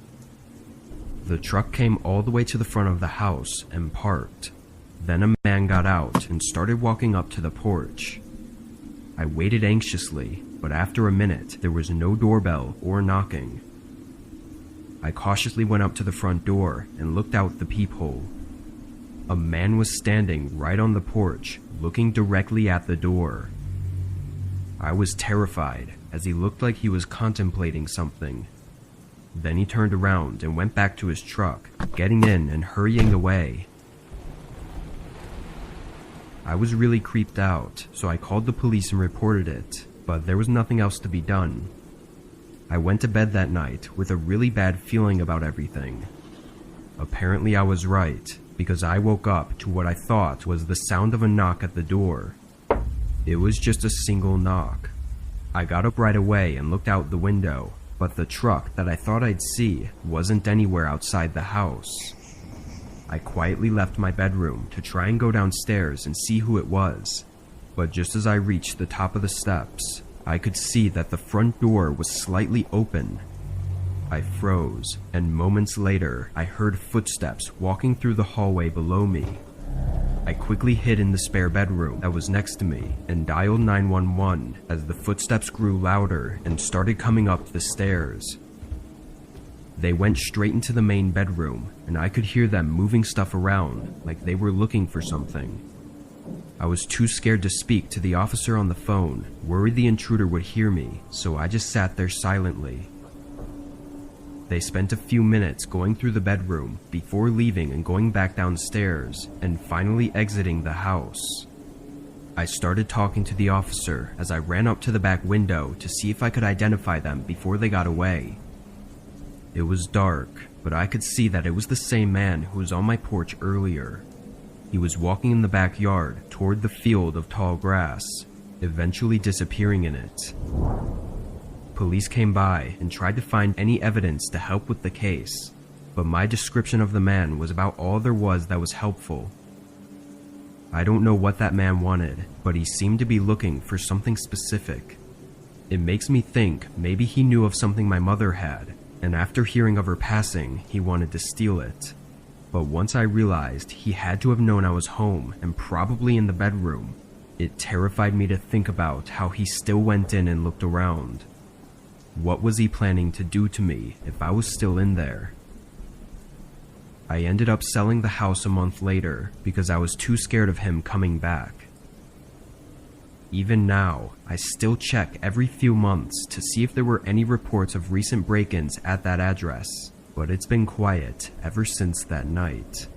The truck came all the way to the front of the house and parked. Then a man got out and started walking up to the porch. I waited anxiously, but after a minute, there was no doorbell or knocking. I cautiously went up to the front door and looked out the peephole. A man was standing right on the porch, looking directly at the door. I was terrified, as he looked like he was contemplating something. Then he turned around and went back to his truck, getting in and hurrying away. I was really creeped out, so I called the police and reported it, but there was nothing else to be done. I went to bed that night with a really bad feeling about everything. Apparently I was right, because I woke up to what I thought was the sound of a knock at the door. It was just a single knock. I got up right away and looked out the window, but the truck that I thought I'd see wasn't anywhere outside the house. I quietly left my bedroom to try and go downstairs and see who it was, but just as I reached the top of the steps, I could see that the front door was slightly open. I froze, and moments later, I heard footsteps walking through the hallway below me. I quickly hid in the spare bedroom that was next to me and dialed 911 as the footsteps grew louder and started coming up the stairs. They went straight into the main bedroom, and I could hear them moving stuff around like they were looking for something. I was too scared to speak to the officer on the phone, worried the intruder would hear me, so I just sat there silently. They spent a few minutes going through the bedroom before leaving and going back downstairs and finally exiting the house. I started talking to the officer as I ran up to the back window to see if I could identify them before they got away. It was dark, but I could see that it was the same man who was on my porch earlier. He was walking in the backyard toward the field of tall grass, eventually disappearing in it. Police came by and tried to find any evidence to help with the case, but my description of the man was about all there was that was helpful. I don't know what that man wanted, but he seemed to be looking for something specific. It makes me think maybe he knew of something my mother had, and after hearing of her passing, he wanted to steal it. But once I realized he had to have known I was home and probably in the bedroom, it terrified me to think about how he still went in and looked around. What was he planning to do to me if I was still in there? I ended up selling the house a month later because I was too scared of him coming back. Even now, I still check every few months to see if there were any reports of recent break-ins at that address, but it's been quiet ever since that night.